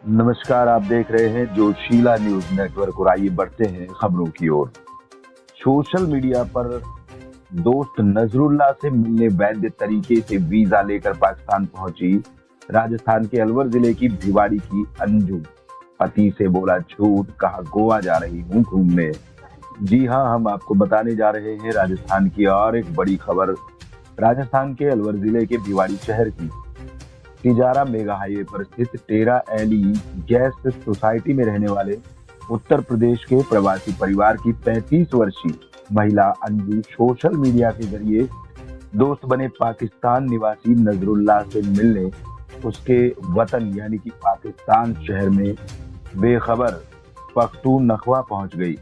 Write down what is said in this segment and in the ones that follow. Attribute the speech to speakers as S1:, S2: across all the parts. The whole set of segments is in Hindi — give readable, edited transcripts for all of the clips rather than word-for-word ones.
S1: नमस्कार, आप देख रहे हैं जोशीला न्यूज नेटवर्क और आइए बढ़ते हैं खबरों की ओर। सोशल मीडिया पर दोस्त नजरुल्लाह से मिलने वैध तरीके से वीजा लेकर पाकिस्तान पहुंची राजस्थान के अलवर जिले की भिवाड़ी की अंजू। पति से बोला झूठ, कहा गोवा जा रही हूं घूमने। जी हां, हम आपको बताने जा रहे हैं राजस्थान की और एक बड़ी खबर। राजस्थान के अलवर जिले के भिवाड़ी शहर की तिजारा मेगा हाईवे पर स्थित टेरा एली गैस सोसाइटी में रहने वाले उत्तर प्रदेश के प्रवासी परिवार की 35 वर्षीय महिला अंजू सोशल मीडिया के जरिए दोस्त बने पाकिस्तान निवासी नजरुल्लाह से मिलने उसके वतन यानी कि पाकिस्तान शहर में बेखबर पख्तूनख्वा पहुंच गई।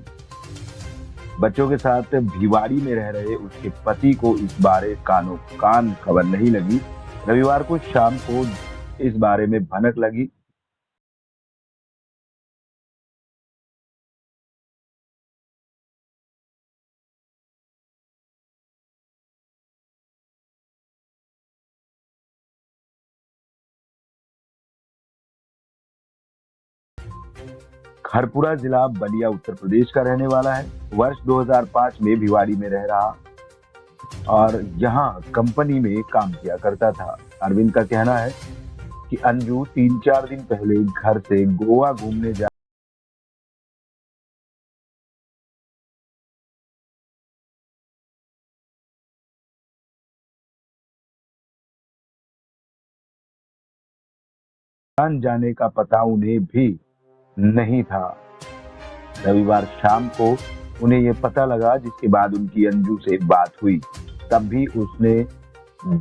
S1: बच्चों के साथ भिवाड़ी में रह रहे उसके पति को इस बारे कानो कान खबर नहीं लगी। रविवार को शाम को इस बारे में भनक लगी। खरपुरा जिला बलिया उत्तर प्रदेश का रहने वाला है। वर्ष 2005 में भिवाड़ी में रह रहा और यहाँ कंपनी में काम किया करता था। अरविंद का कहना है कि अंजू 3-4 दिन पहले घर से गोवा घूमने जाने का पता उन्हें भी नहीं था। रविवार शाम को उन्हें ये पता लगा, जिसके बाद उनकी अंजू से बात हुई। तब भी उसने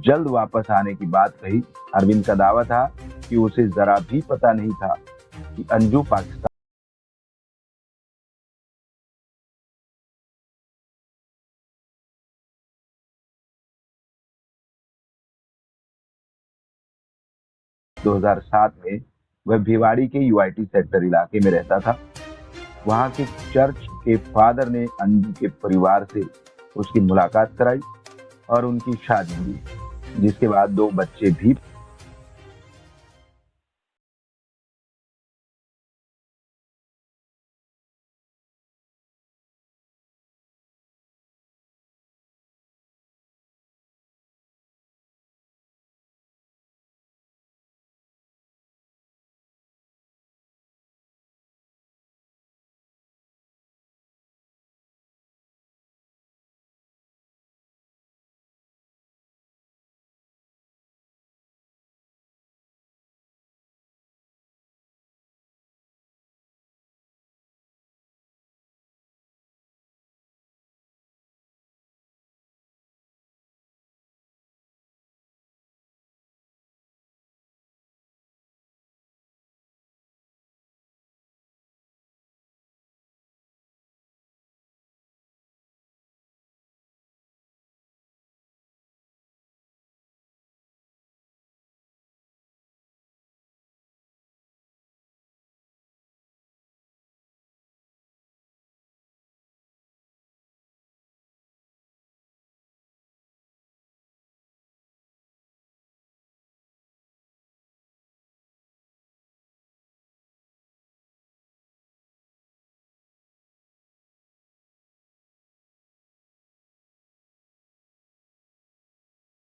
S1: जल्द वापस आने की बात कही। अरविंद का दावा था कि उसे जरा भी पता नहीं था कि अंजू पाकिस्तान 2007 में वह भिवाड़ी के यूआईटी सेक्टर इलाके में रहता था। वहां के चर्च के फादर ने अंजू के परिवार से उसकी मुलाकात कराई और उनकी शादी हुई, जिसके बाद 2 बच्चे भी।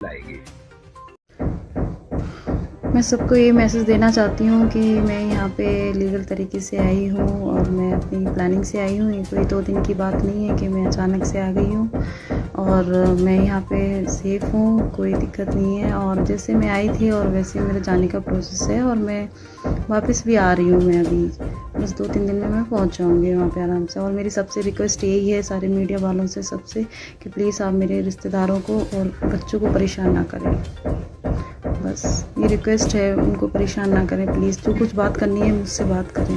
S1: लाएगी।
S2: मैं सबको ये मैसेज देना चाहती हूँ कि मैं यहाँ पे लीगल तरीके से आई हूँ और मैं अपनी प्लानिंग से आई हूँ। ये कोई 2 दिन की बात नहीं है कि मैं अचानक से आ गई हूँ और मैं यहाँ पे सेफ़ हूँ, कोई दिक्कत नहीं है। और जैसे मैं आई थी और वैसे मेरे जाने का प्रोसेस है और मैं वापस भी आ रही हूँ। मैं अभी बस 2-3 दिन में मैं पहुँच जाऊँगी वहाँ पे आराम से। और मेरी सबसे रिक्वेस्ट यही है सारे मीडिया वालों से, सबसे, कि प्लीज़ आप मेरे रिश्तेदारों को और बच्चों को परेशान ना करें। बस ये रिक्वेस्ट है, उनको परेशान ना करें प्लीज़। जो कुछ बात करनी है मुझसे बात करें,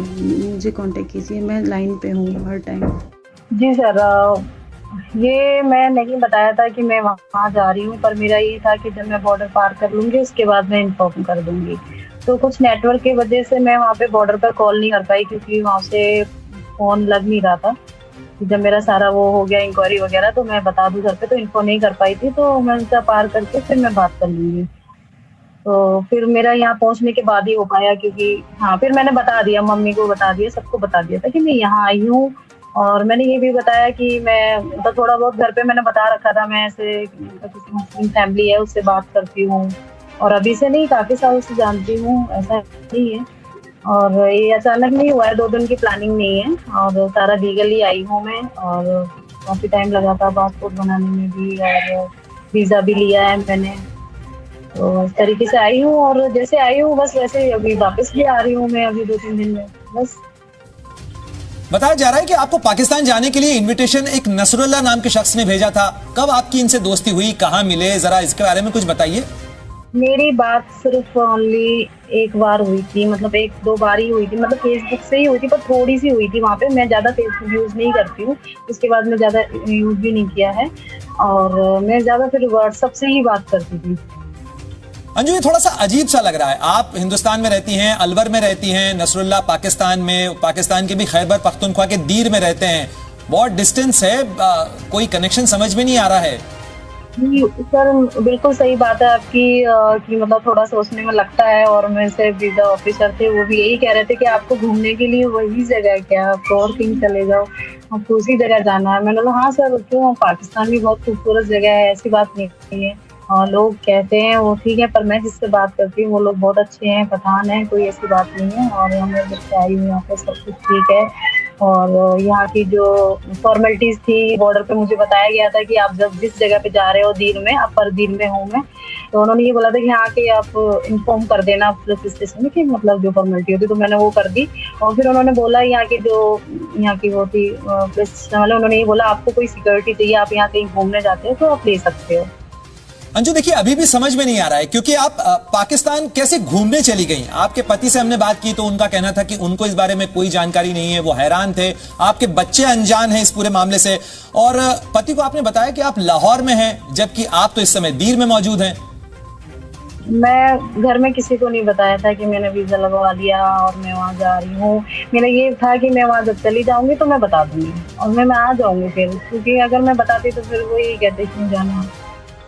S2: मुझे कांटेक्ट कीजिए, मैं लाइन पे हूँ हर टाइम।
S3: जी सर, ये मैं नहीं बताया था कि मैं वहाँ जा रही हूँ, पर मेरा ये था कि जब मैं बॉर्डर पार कर लूँगी उसके बाद मैं इन्फॉर्म कर दूँगी। तो कुछ नेटवर्क की वजह से मैं वहाँ पे बॉर्डर पर कॉल नहीं कर पाई, क्योंकि वहाँ से फ़ोन लग नहीं रहा था। जब मेरा सारा वो हो गया इंक्वायरी वगैरह, तो मैं बता दूँ घर पे, तो इन्फॉर्म नहीं कर पाई थी। तो मैं उनका पार करके फिर मैं बात कर लूँगी। तो फिर मेरा यहाँ पहुंचने के बाद ही हो पाया, क्योंकि हाँ फिर मैंने बता दिया, मम्मी को बता दिया, सबको बता दिया था कि मैं यहाँ आई हूँ। और मैंने ये भी बताया कि मैं मतलब थोड़ा बहुत घर पे मैंने बता रखा था, मैं ऐसे मतलब किसी मुस्लिम फैमिली है उससे बात करती हूँ, और अभी से नहीं काफी सालों से जानती हूँ, ऐसा नहीं है। और ये अचानक नहीं हुआ है, 2 दिन की प्लानिंग नहीं है, और सारा लीगली आई हूँ मैं, और काफी टाइम लगा था पासपोर्ट बनाने में भी, और वीजा भी लिया है मैंने। तो इस तरीके से आई हूँ, और जैसे आई हूँ बस वैसे अभी वापस भी आ रही हूँ मैं अभी 2-3 दिन में बस।
S4: बताया जा रहा है कि आपको पाकिस्तान जाने के लिए इनविटेशन एक नसरुल्लाह नाम के शख्स ने भेजा था। कब आपकी इनसे दोस्ती हुई, कहाँ मिले, जरा इसके बारे में कुछ बताइए।
S3: मेरी बात सिर्फ ओनली एक बार हुई थी, मतलब 1-2 बार ही हुई थी, मतलब फेसबुक से ही हुई थी, पर थोड़ी सी हुई थी वहाँ पे। मैं ज्यादा फेसबुक यूज नहीं करती हूँ, उसके बाद मैं ज्यादा यूज भी नहीं किया है, और मैं ज्यादा फिर व्हाट्सएप से ही बात करती थी।
S4: अंजू, ये थोड़ा सा अजीब सा लग रहा है। आप हिंदुस्तान में रहती हैं, अलवर में रहती हैं, नसरुल्लाह पाकिस्तान में, पाकिस्तान के भी खैबर पख्तूनख्वा के दीर में रहते हैं, बहुत डिस्टेंस है, कोई कनेक्शन समझ में नहीं आ रहा है।
S3: सर बिल्कुल सही बात है आपकी, कि मतलब थोड़ा सोचने में लगता है। और मेरे से वीजा ऑफिसर थे, वो भी यही कह रहे थे कि आपको घूमने के लिए वही जगह है क्या, आप और कहीं चले जाओ, आपको उसी जगह जाना है। मैंने बोला हाँ सर, क्यों, पाकिस्तान भी बहुत खूबसूरत जगह है, ऐसी बात नहीं है। और लोग कहते हैं वो ठीक है, पर मैं जिससे बात करती हूँ वो लोग बहुत अच्छे हैं, पठान है, कोई ऐसी बात नहीं है। और हमें जब से आई हूँ यहाँ पे सब कुछ ठीक है। और यहाँ की जो फॉर्मेलिटीज थी बॉर्डर पे, मुझे बताया गया था कि आप जब जिस जगह पे जा रहे हो, दीर में, अपर दीर में हूँ मैं, तो उन्होंने ये बोला था कि यहाँ के आप इन्फॉर्म कर देना पुलिस स्टेशन में कि मतलब जो फॉर्मेलिटी होती, तो मैंने वो कर दी। और फिर उन्होंने बोला, यहाँ की वो थी पुलिस वाले, उन्होंने ये बोला आपको कोई सिक्योरिटी चाहिए, आप यहाँ कहीं घूमने जाते हो तो आप ले सकते हो।
S4: अंजू देखिए, अभी भी समझ में नहीं आ रहा है, क्योंकि आप पाकिस्तान कैसे घूमने चली गई। आपके पति से हमने बात की तो उनका कहना था कि उनको इस बारे में कोई जानकारी नहीं है, वो हैरान थे। आपके बच्चे अनजान हैं इस पूरे मामले से, और पति को आपने बताया कि आप लाहौर में हैं, जबकि आप तो इस समय दीर में मौजूद हैं।
S3: मैं घर में किसी को नहीं बताया था कि मैंने वीजा लगवा लिया और मैं वहाँ जा रही हूँ। मेरा ये था कि मैं वहाँ जब चली जाऊंगी तो मैं बता दूंगी, और मैं आ जाऊंगी फिर, क्योंकि अगर मैं बताती तो फिर वो यही कहते क्यों जाना।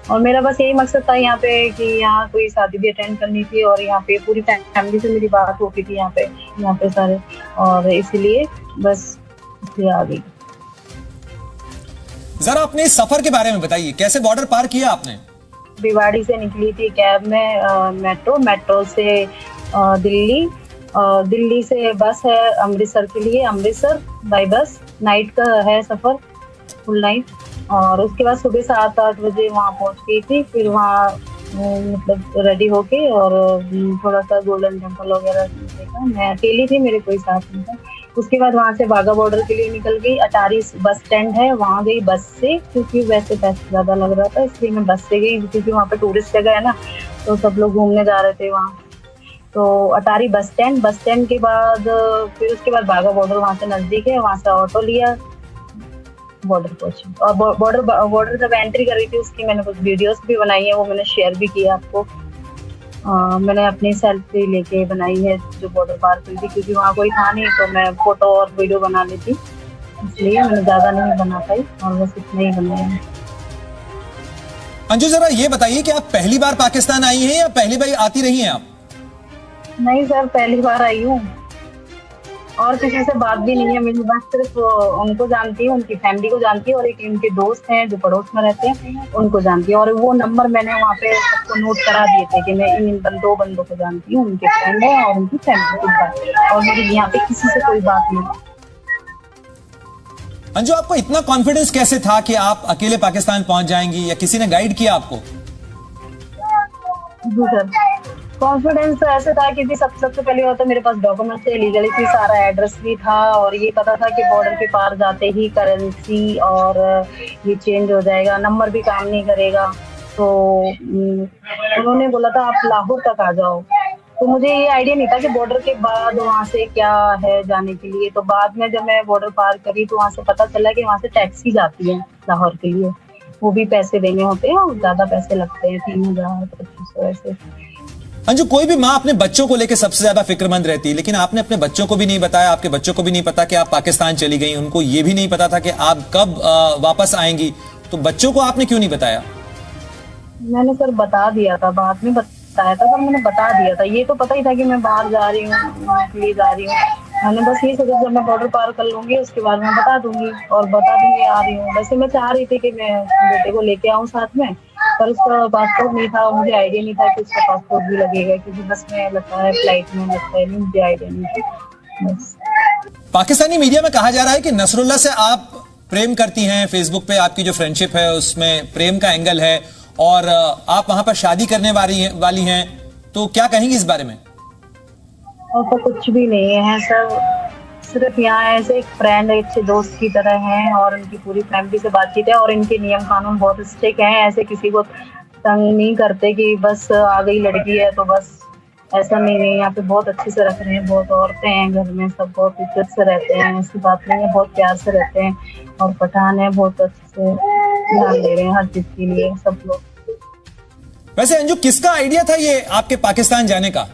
S3: और मेरा बस यही मकसद था यहाँ पे कि यहाँ कोई शादी भी अटेंड करनी थी, और यहाँ पे पूरी फैमिली से मेरी बात होती थी यहाँ पे सारे, और इसीलिए बस इसलिए आ गई।
S4: जरा अपने इस सफर के बारे में बताइए, कैसे बॉर्डर पार किया आपने?
S3: भिवाड़ी से निकली थी कैब में, मेट्रो से दिल्ली से बस है अमृतसर के लिए, अमृतसर बाय बस, नाइट का है सफर, फुल नाइट। और उसके बाद सुबह 7-8 बजे वहाँ पहुँच गई थी। फिर वहाँ मतलब रेडी होके और थोड़ा सा गोल्डन टेम्पल वगैरह देखा। मैं अकेली थी, मेरे कोई साथ नहीं था। उसके बाद वहाँ से वाघा बॉर्डर के लिए निकल गई। अटारी बस स्टैंड है, वहाँ गई बस से, क्योंकि वैसे पैसे ज्यादा लग रहा था इसलिए मैं बस से गई, क्योंकि वहाँ पे टूरिस्ट जगह है ना, तो सब लोग घूमने जा रहे थे वहाँ। तो अटारी बस स्टैंड के बाद फिर उसके बाद वाघा बॉर्डर वहाँ से नजदीक है, वहाँ से ऑटो लिया, बॉर्डर पहुंची। और बॉर्डर जब एंट्री कर रही थी उसकी मैंने कुछ वीडियोस भी बनाई है, वो मैंने शेयर भी किया आपको। मैंने अपनी सेल्फी लेके बनाई है जो बॉर्डर पार हुई थी, क्योंकि वहाँ कोई था नहीं, तो मैं फोटो और वीडियो बना लेती, इसलिए मैंने ज्यादा नहीं बना पाई, और बस इतना ही बनाया।
S4: अंजू जरा ये बताइए कि आप पहली बार पाकिस्तान आई हैं या पहली बार आती रही हैं आप?
S3: नहीं सर, पहली बार आई हूँ, और किसी से बात भी नहीं है मेरी, बस सिर्फ उनको जानती हूँ, उनकी फैमिली को जानती है, और एक उनके दोस्त हैं जो पड़ोस में रहते हैं उनको जानती है। और वो नंबर मैंने वहाँ पे सबको नोट करा दिए थे कि मैं इन 2 बंदों को जानती हूँ, उनके फ्रेंड है और उनकी फैमिली को जानती है, और मेरी यहाँ पे किसी से कोई बात नहीं।
S4: अंजू, आपको इतना कॉन्फिडेंस कैसे था कि आप अकेले पाकिस्तान पहुंच जाएंगी, या किसी ने गाइड किया आपको?
S3: जी सर, कॉन्फिडेंस ऐसे था क्योंकि सबसे पहले बात तो मेरे पास डॉक्यूमेंट्स थे, लीगली थी, सारा एड्रेस भी था, और ये पता था कि बॉर्डर के पार जाते ही करेंसी और ये चेंज हो जाएगा, नंबर भी काम नहीं करेगा। तो उन्होंने बोला था आप लाहौर तक आ जाओ, तो मुझे ये आइडिया नहीं था कि बॉर्डर के बाद वहाँ से क्या है जाने के लिए। तो बाद में जब मैं बॉर्डर पार करी तो वहाँ से पता चला कि वहाँ से टैक्सी जाती है लाहौर के लिए, वो भी पैसे देने होते हैं, और ज्यादा पैसे लगते हैं, 3000-2500 ऐसे।
S4: अंजू, कोई भी माँ अपने बच्चों को लेकर सबसे ज्यादा फिक्रमंद रहती है, लेकिन आपने अपने बच्चों को भी नहीं बताया, आपके बच्चों को भी नहीं पता कि आप पाकिस्तान चली गई, उनको ये भी नहीं पता था कि आप कब वापस आएंगी, तो बच्चों को आपने क्यों नहीं बताया?
S3: मैंने सर बता दिया था, बाद में बताया था, पर मैंने बता दिया था। ये तो पता ही था कि मैं बाहर जा रही हूँ, इसलिए जा रही हूँ। मैंने बस ये सोचा जब मैं बॉर्डर पार कर लूंगी उसके बाद मैं बता दूंगी आ रही हूँ। वैसे मैं चाह रही थी कि मैं बेटे को लेके आऊँ साथ में, पर उसका पासपोर्ट नहीं था, मुझे आइडिया नहीं था कि उसका पासपोर्ट भी लगेगा, क्योंकि बस में लगता है, फ्लाइट में लगता है, नहीं मुझे आइडिया नहीं था बस।
S4: पाकिस्तानी मीडिया में कहा जा रहा है कि नसरुल्लाह से आप प्रेम करती हैं, फेसबुक पे आपकी जो फ्रेंडशिप है उसमें प्रेम का एंगल है और आप वहां पर शादी करने वाली हैं, तो क्या कहेंगी इस बारे में?
S3: और तो कुछ भी नहीं है सर, सिर्फ यहाँ ऐसे एक फ्रेंड, अच्छे दोस्त की तरह हैं, और उनकी पूरी फैमिली से बातचीत है, और इनके नियम कानून बहुत स्ट्रिक्ट हैं। ऐसे किसी को तंग नहीं करते कि बस आ गई लड़की है तो बस, ऐसा नहीं है। यहाँ पे बहुत अच्छे से रख रहे हैं, बहुत औरतें हैं घर में, सब बहुत इज्जत से रहते हैं, ऐसी बात नहीं है, बहुत प्यार से रहते हैं। और पठान है, बहुत अच्छे से ध्यान दे रहे हैं हर चीज के लिए सब लोग।
S4: वैसे अंजू, किसका आइडिया था ये आपके पाकिस्तान जाने का?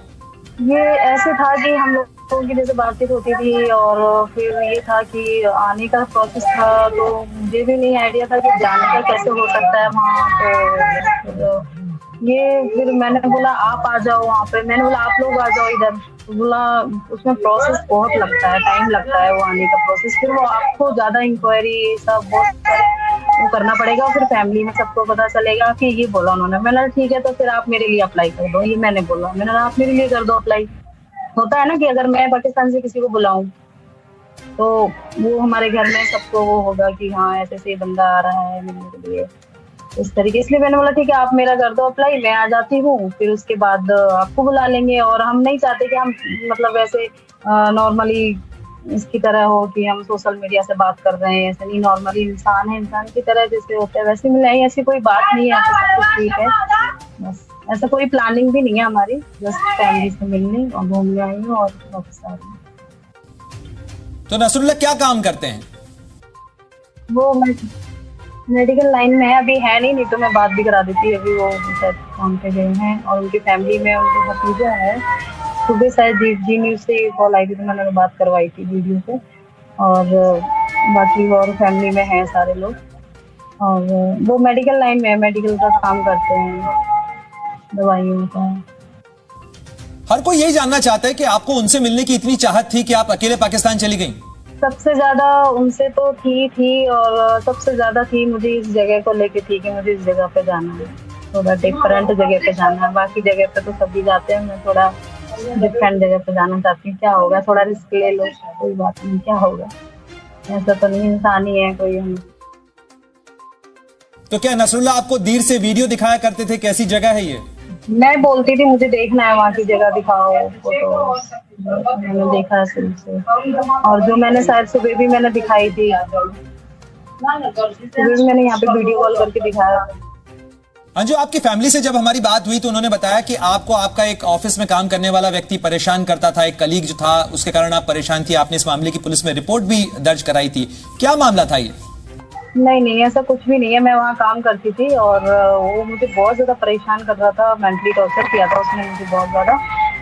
S3: ये ऐसे था कि हम लोगों की जैसे बातचीत होती थी, और फिर ये था कि आने का प्रोसेस था, तो मुझे भी नहीं आइडिया था कि जाने का कैसे हो सकता है वहाँ। तो ये फिर मैंने बोला आप आ जाओ वहाँ पे, मैंने बोला आप लोग आ जाओ इधर, तो बोला उसमें प्रोसेस बहुत लगता है, टाइम लगता है वो आने का प्रोसेस, फिर वो आपको ज्यादा इंक्वायरी सब बहुत वो करना पड़ेगा, फिर फैमिली में सबको पता चलेगा कि ये बोला उन्होंने। मैंने ठीक है, तो फिर आप मेरे लिए अप्लाई कर दो, ये मैंने बोला। मैंने आप मेरे लिए कर दो अप्लाई। होता है ना कि अगर मैं पाकिस्तान से किसी को बुलाऊं तो वो हमारे घर में सबको वो होगा कि हाँ ऐसे से बंदा आ रहा है मिलने के लिए, इस तरीके। इसलिए मैंने बोला ठीक है आप मेरा कर दो अप्लाई, मैं आ जाती हूँ, फिर उसके बाद आपको बुला लेंगे। और हम नहीं चाहते कि हम मतलब वैसे नॉर्मली इसकी तरह हो कि हम सोशल मीडिया से बात कर रहे हैं, ऐसे नहीं, नॉर्मली इंसान है, इंसान की तरह जैसे होता है वैसे मिले, ऐसी कोई बात नहीं है, सब कुछ ठीक है। बस ऐसा कोई प्लानिंग भी नहीं है हमारी, जस्ट फैमिली से मिलने और घूमने आई हूँ और वापस आ रही हूँ।
S4: तो नसरुल्लाह क्या काम करते हैं?
S3: वो मेडिकल लाइन में है, अभी है नहीं तो मैं बात भी करा देती। अभी वो शायद काम पे गए हैं, और उनकी फैमिली में उनका भतीजा है। सुबह शायद जी न्यूज से कॉल आई थी तो मैंने बात करवाई थी वीडियो पे, और बाकी और फैमिली में हैं सारे लोग, और वो मेडिकल लाइन में है, मेडिकल का काम करते हैं, दवाइयों का।
S4: हर कोई यही जानना चाहता है कि आपको उनसे मिलने की इतनी चाहत थी कि आप अकेले पाकिस्तान चली गईं?
S3: सबसे ज्यादा उनसे तो थी, और सबसे ज्यादा थी मुझे इस जगह को लेके थी कि मुझे इस जगह पे जाना है, थोड़ा डिफरेंट जगह पे जाना है। बाकी जगह पे तो सभी जाते हैं, मैं थोड़ा डिफरेंट जगह पे जाना चाहती हूँ। क्या होगा, थोड़ा रिस्क ले लो, कोई बात नहीं, क्या होगा, ऐसा तो नहीं, इंसान ही है कोई हम।
S4: तो क्या नसरुल्लाह आपको दूर से वीडियो दिखाया करते थे कैसी जगह है ये?
S3: मैं बोलती थी मुझे देखना है, वहाँ की जगह दिखाओ फोटो, मैंने देखा शुरू से। और जो मैंने शायद सुबह भी मैंने दिखाई थी, सुबह भी मैंने यहाँ पे वीडियो कॉल करके दिखाया।
S4: अंजू, आपकी फैमिली से जब हमारी बात हुई तो उन्होंने बताया कि आपको आपका एक ऑफिस में काम करने वाला व्यक्ति परेशान करता था, एक कलीग जो था उसके कारण आप परेशान थी, आपने इस मामले की पुलिस में रिपोर्ट भी दर्ज कराई थी, क्या मामला था ये?
S3: नहीं, ऐसा कुछ भी नहीं है। मैं वहाँ काम करती थी और वो मुझे बहुत ज्यादा परेशान कर रहा था, मेंटली टॉर्चर किया था उसने मुझे बहुत ज्यादा।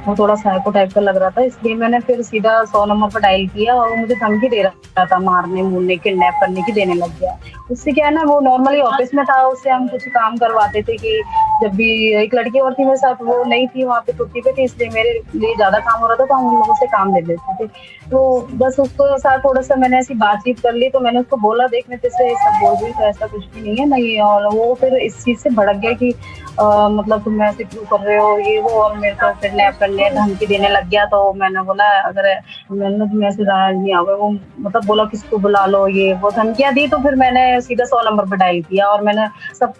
S3: वो थोड़ा साइको टाइप का लग रहा था, इसलिए मैंने फिर सीधा 100 नंबर पर डायल किया, और वो मुझे धमकी दे रहा था, मारने मुड़ने किडनैप करने की देने लग गया। उससे क्या है ना, वो नॉर्मली ऑफिस में था, उससे हम कुछ काम करवाते थे कि जब भी एक लड़की और थी मेरे साथ, वो नहीं थी वहाँ पे, छुट्टी पे थी, इसलिए मेरे लिए ज्यादा काम हो रहा था, तो हम उन लोगों से काम ले लेते थे। तो बस उसको साथ थोड़ा सा मैंने ऐसी बातचीत कर ली, तो मैंने उसको बोला देख मैं तेरे सब बोल रही, तो ऐसा कुछ भी नहीं है नहीं। और वो फिर इस चीज से भड़क गया कि मतलब तुम ऐसे क्यों कर रहे हो ये वो, और मेरे को किडनैप करने धमकी देने लग गया। तो मैंने बोला अगर मैंने तुम्हें ऐसे नहीं आ गए, वो मतलब बोला किसको बुला लो, ये वो धमकियां दी। तो फिर मैंने सीधा 100 नंबर पर डायल किया, और मैंने सब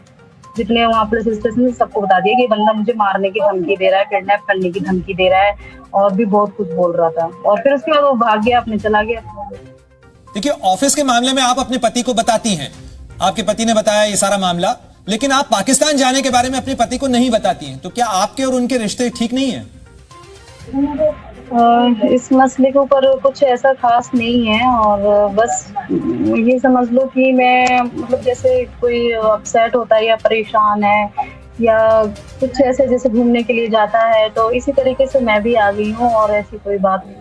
S3: जितने वहाँ पुलिस स्टेशन सबको बता दिया कि बंदा मुझे मारने की धमकी दे रहा है, किडनैप करने की धमकी दे रहा है, और भी बहुत कुछ बोल रहा था। और फिर उसके बाद वो भाग गया, अपने चला गया।
S4: देखिए, ऑफिस के मामले में आप अपने पति को बताती हैं, आपके पति ने बताया ये सारा मामला, लेकिन आप पाकिस्तान जाने के बारे में अपने पति को नहीं बताती हैं, तो क्या आपके और उनके रिश्ते ठीक नहीं है?
S3: इस मसले के ऊपर कुछ ऐसा खास नहीं है, और बस ये समझ लो कि मैं मतलब जैसे कोई अपसेट होता है या परेशान है या कुछ ऐसे जैसे घूमने के लिए जाता है, तो इसी तरीके से मैं भी आ गई हूँ, और ऐसी कोई बात नहीं।